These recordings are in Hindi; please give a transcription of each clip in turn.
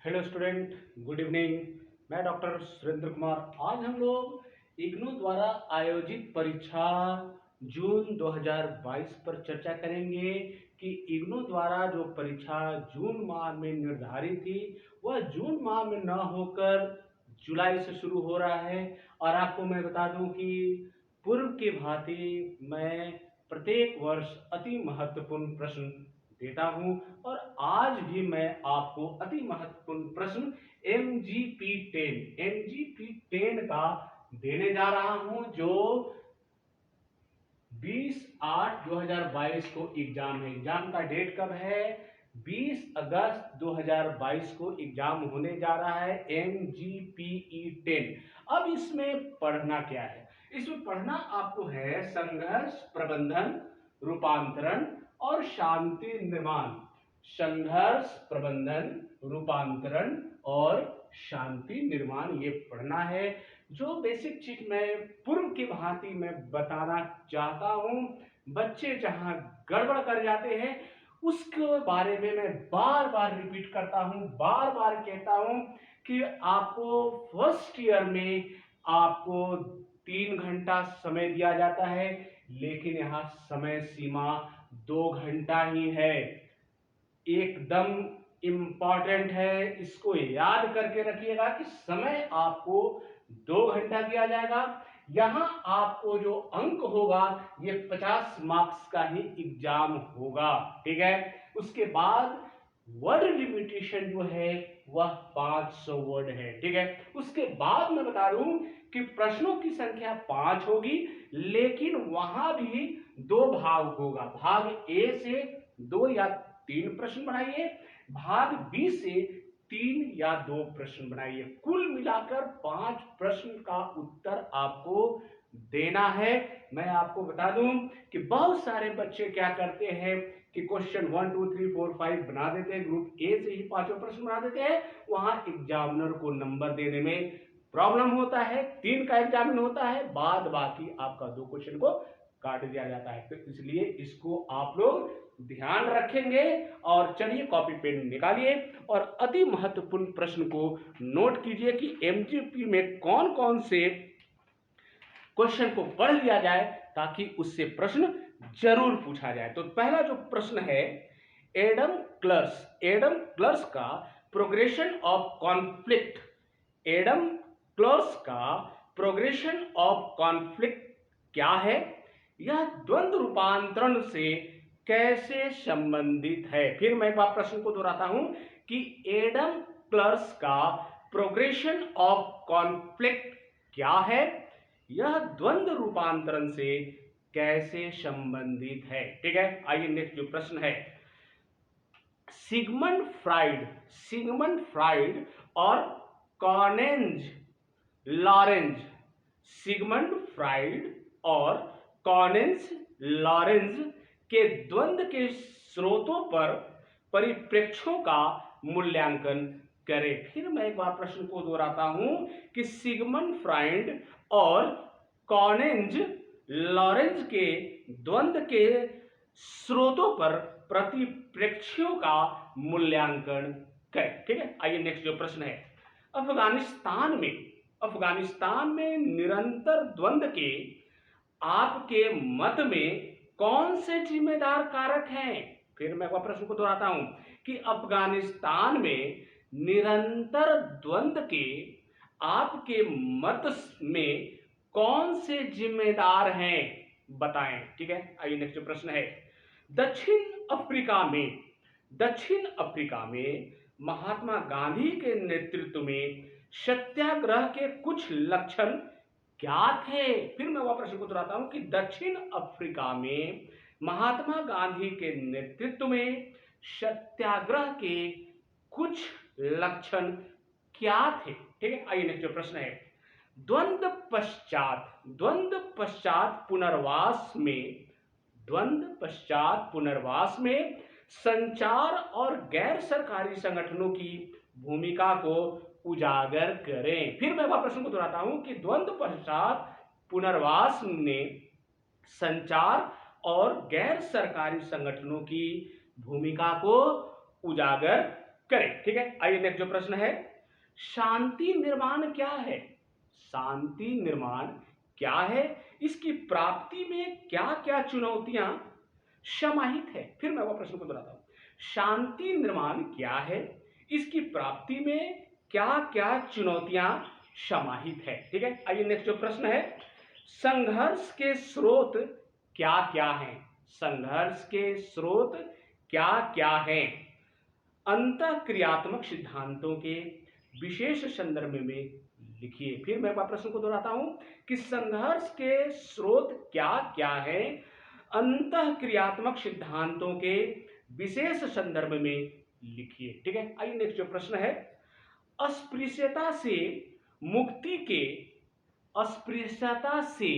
Hello student, good evening. मैं डॉक्टर सुरेंद्र कुमार। आज हम लोग इग्नू द्वारा आयोजित परीक्षा जून 2022 पर चर्चा करेंगे कि इग्नू द्वारा जो परीक्षा जून माह में निर्धारित थी वह जून माह में न होकर जुलाई से शुरू हो रहा है। और आपको मैं बता दूं कि पूर्व की भांति मैं प्रत्येक वर्ष अति महत्वपूर्ण प्रश्न देता हूं और आज भी मैं आपको अति महत्वपूर्ण प्रश्न एमजीपी 10 का देने जा रहा हूं, जो 20/8/2022 को एग्जाम है। एग्जाम का डेट कब है? 20 अगस्त 2022 को एग्जाम होने जा रहा है MGPE 10। अब इसमें पढ़ना क्या है? इसमें पढ़ना आपको है संघर्ष प्रबंधन, रूपांतरण और शांति निर्माण। संघर्ष प्रबंधन, रूपांतरण और शांति निर्माण, ये पढ़ना है। जो बेसिक चीज मैं पूर्व की भांति मैं बताना चाहता हूं, बच्चे जहां गड़बड़ कर जाते हैं उसके बारे में मैं बार बार रिपीट करता हूं, बार बार कहता हूं कि आपको फर्स्ट ईयर में आपको 3 घंटा समय दिया जाता है, लेकिन यहां समय सीमा 2 घंटा ही है। एकदम इंपॉर्टेंट है, इसको याद करके रखिएगा कि समय आपको 2 घंटा दिया जाएगा। यहां आपको जो अंक होगा ये 50 मार्क्स का ही एग्जाम होगा, ठीक है। उसके बाद वर्ड लिमिटेशन जो है वह 500 वर्ड है, ठीक है। उसके बाद मैं बता दूं कि प्रश्नों की संख्या 5 होगी, लेकिन वहां भी 2 भाग होगा। भाग ए से 2 या 3 प्रश्न बनाइए, भाग बी से 3 या 2 प्रश्न बनाइए। कुल मिलाकर 5 प्रश्न का उत्तर आपको देना है। मैं आपको बता दूं कि बहुत सारे बच्चे क्या करते हैं कि क्वेश्चन 1 2 3 4 5 बना देते हैं, ग्रुप ए से ही 5 प्रश्न बना देते हैं। वहां एग्जामिनर को नंबर देने में प्रॉब्लम होता है। 3 का एग्जामिन होता है, बाद बाकी आपका 2 क्वेश्चन को काट दिया जाता है। तो इसलिए इसको आप लोग ध्यान रखेंगे। और चलिए कॉपी पेन निकालिए और अति महत्वपूर्ण प्रश्न को नोट कीजिए कि एमजीपी में कौन कौन से क्वेश्चन को पढ़ लिया जाए ताकि उससे प्रश्न जरूर पूछा जाए। तो पहला जो प्रश्न है, एडम क्लर्स का प्रोग्रेशन ऑफ कॉन्फ्लिक्ट। एडम क्लर्स का प्रोग्रेशन ऑफ कॉन्फ्लिक्ट क्या है? यह द्वंद्व रूपांतरण से कैसे संबंधित है? फिर मैं एक बार प्रश्न को दोहराता हूं कि एडम क्लर्स का प्रोग्रेशन ऑफ कॉन्फ्लिक्ट क्या है, यह द्वंद्व रूपांतरण से कैसे संबंधित है, ठीक है। आइए नेक्स्ट जो प्रश्न है, सिगमंड फ्राइड और कॉनेंज लॉरेंज। सिगमंड फ्राइड और कॉनेंज लॉरेंज के द्वंद्व के स्रोतों पर परिप्रेक्ष्यों का मूल्यांकन करें। फिर मैं एक बार प्रश्न को दोहराता हूं कि सिगमंड फ्राइड और कॉनेंज लॉरेंज के द्वंद्व के स्रोतों पर प्रतिप्रेक्ष्यों का मूल्यांकन करें, ठीक है। आइए नेक्स्ट जो प्रश्न है, अफगानिस्तान में निरंतर द्वंद्व के आपके मत में कौन से जिम्मेदार कारक हैं? फिर मैं प्रश्न को दोहराता हूं कि अफगानिस्तान में निरंतर द्वंद्व के आपके मत में कौन से जिम्मेदार हैं, बताएं, ठीक है। आइए नेक्स्ट प्रश्न है, दक्षिण अफ्रीका में महात्मा गांधी के नेतृत्व में सत्याग्रह के कुछ लक्षण क्या थे? फिर मैं वह प्रश्न को दोहराता हूं कि दक्षिण अफ्रीका में महात्मा गांधी के नेतृत्व में सत्याग्रह के कुछ लक्षण क्या थे, ठीक है। आइए नेक्स्ट प्रश्न है, द्वंद्व पश्चात पुनर्वास में संचार और गैर सरकारी संगठनों की भूमिका को उजागर करें। फिर मैं वह प्रश्न को दोहराता हूं कि द्वंद्व पश्चात पुनर्वास ने संचार और गैर सरकारी संगठनों की भूमिका को उजागर करेक्ट, ठीक है। आइए नेक्स्ट जो प्रश्न है, शांति निर्माण क्या है? शांति निर्माण क्या है? इसकी प्राप्ति में क्या क्या चुनौतियां समाहित है? फिर मैं वो प्रश्न को दोहराता हूं, शांति निर्माण क्या है? इसकी प्राप्ति में क्या क्या चुनौतियां समाहित है? ठीक है। आइए नेक्स्ट जो प्रश्न है, संघर्ष के स्रोत क्या क्या हैं? संघर्ष के स्रोत क्या क्या हैं? अंतःक्रियात्मक सिद्धांतों के विशेष संदर्भ में लिखिए। फिर मैं प्रश्न को दोहराता हूं कि संघर्ष के स्रोत क्या क्या हैं? अंतःक्रियात्मक सिद्धांतों के विशेष संदर्भ में लिखिए। ठीक है। आइए नेक्स्ट जो प्रश्न है, अस्पृश्यता से मुक्ति के अस्पृश्यता से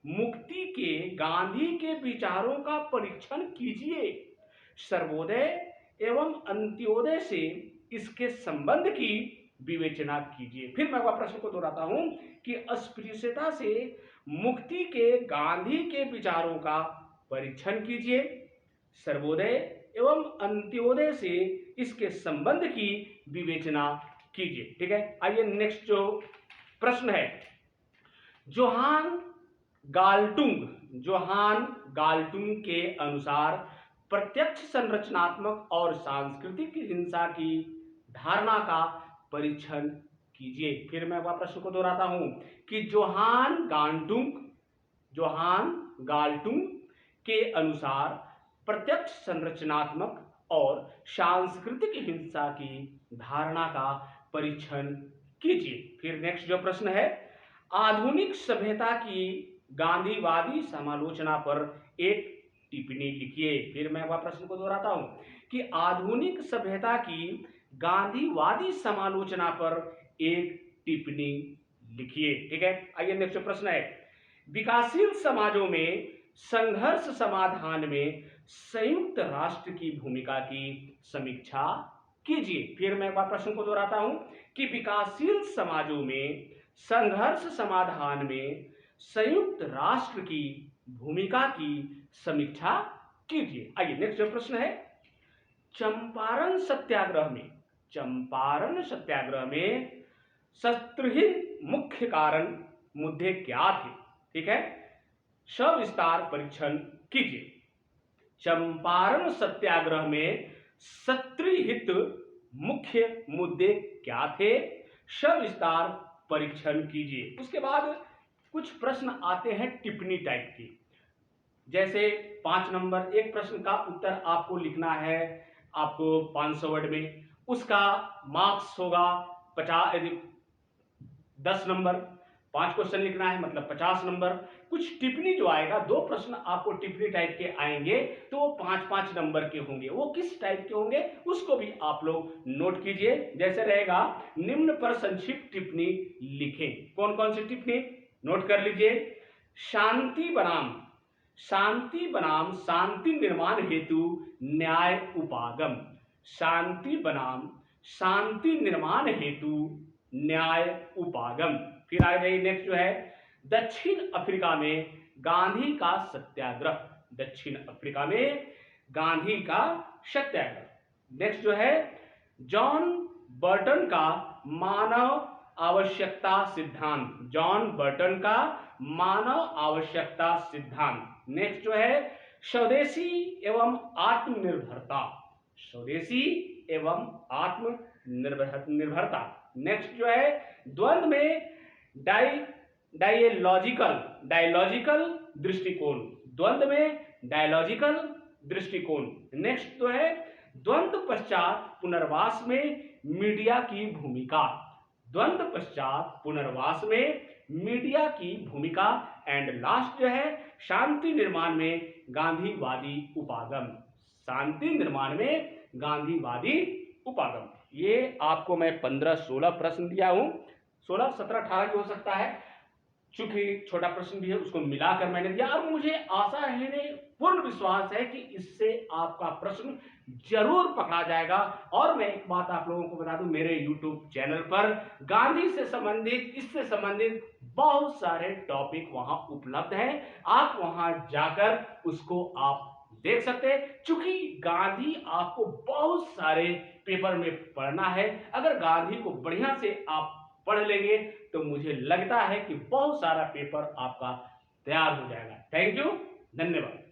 मुक्ति के गांधी के विचारों का परीक्षण कीजिए। सर्वोदय एवं अंत्योदय से इसके संबंध की विवेचना कीजिए। फिर मैं वह प्रश्न को दोहराता हूं कि अस्पृश्यता से मुक्ति के गांधी के विचारों का परीक्षण कीजिए। सर्वोदय एवं अंत्योदय से इसके संबंध की विवेचना कीजिए। ठीक है। आइए नेक्स्ट जो प्रश्न है, जोहान गाल्टुंग के अनुसार प्रत्यक्ष संरचनात्मक और सांस्कृतिक हिंसा की धारणा का परीक्षण कीजिए। फिर मैं वह प्रश्न को दोहराता हूं कि जोहान गाल्टुंग के अनुसार प्रत्यक्ष संरचनात्मक और सांस्कृतिक हिंसा की धारणा का परीक्षण कीजिए। फिर नेक्स्ट जो प्रश्न है, आधुनिक सभ्यता की गांधीवादी समालोचना पर एक टिप्पणी लिखिए। फिर मैं वह प्रश्न को दोहराता हूं कि आधुनिक सभ्यता की गांधीवादी समालोचना पर एक टिप्पणी लिखिए। ठीक है। आइए नेक्स्ट प्रश्न है, विकासशील समाजों में संघर्ष समाधान में संयुक्त राष्ट्र की भूमिका की समीक्षा कीजिए। फिर मैं वह प्रश्न को दोहराता हूं कि विकासशील समाजों में संघर्ष समाधान में संयुक्त राष्ट्र की भूमिका की समीक्षा कीजिए। आइए नेक्स्ट जो प्रश्न है, चंपारण सत्याग्रह में शत्रुहीन मुख्य कारण मुद्दे क्या थे? ठीक है, सविस्तार परीक्षण कीजिए। चंपारण सत्याग्रह में शत्रुहित मुख्य मुद्दे क्या थे? सविस्तार परीक्षण कीजिए। उसके बाद कुछ प्रश्न आते हैं टिप्पणी टाइप के, जैसे 5 नंबर एक प्रश्न का उत्तर आपको लिखना है, आपको 500 वर्ड में, उसका मार्क्स होगा 10 नंबर, 5 क्वेश्चन लिखना है मतलब 50 नंबर। कुछ टिप्पणी जो आएगा, 2 प्रश्न आपको टिप्पणी टाइप के आएंगे तो वो 5-5 नंबर के होंगे। वो किस टाइप के होंगे उसको भी आप लोग नोट कीजिए। जैसे रहेगा, निम्न पर संक्षिप्त टिप्पणी लिखें। कौन कौन सी टिप्पणी नोट कर लीजिए। शांति बनाम शांति निर्माण हेतु न्याय उपागम। शांति बनाम शांति निर्माण हेतु न्याय उपागम। फिर आ गई नेक्स्ट जो है, दक्षिण अफ्रीका में गांधी का सत्याग्रह। दक्षिण अफ्रीका में गांधी का सत्याग्रह। नेक्स्ट जो है, जॉन बर्टन का मानव आवश्यकता सिद्धांत। जॉन बर्टन का मानव आवश्यकता सिद्धांत। नेक्स्ट जो है, स्वदेशी एवं आत्मनिर्भरता। स्वदेशी एवं आत्मनिर्भरता। नेक्स्ट जो है, द्वंद्व में डायलॉजिकल दृष्टिकोण। द्वंद्व में डायलॉजिकल दृष्टिकोण। नेक्स्ट जो है, द्वंद्व पश्चात पुनर्वास में मीडिया की भूमिका। द्वंद्व पश्चात पुनर्वास में मीडिया की भूमिका। एंड लास्ट जो है, शांति निर्माण में गांधीवादी उपागम। शांति निर्माण में गांधीवादी उपागम। ये आपको मैं 15-16 प्रश्न दिया हूं, 16, 17, 18 भी हो सकता है, चूंकि छोटा प्रश्न भी है उसको मिलाकर मैंने दिया। और मुझे आशा है, पूर्ण विश्वास है कि इससे आपका प्रश्न जरूर पकड़ा जाएगा। और मैं एक बात आप लोगों को बता दूं, मेरे YouTube चैनल पर गांधी से संबंधित, इससे संबंधित बहुत सारे टॉपिक वहां उपलब्ध हैं। आप वहां जाकर उसको आप देख सकते हैं। चूंकि गांधी आपको बहुत सारे पेपर में पढ़ना है, अगर गांधी को बढ़िया से आप पढ़ लेंगे तो मुझे लगता है कि बहुत सारा पेपर आपका तैयार हो जाएगा। थैंक यू, धन्यवाद।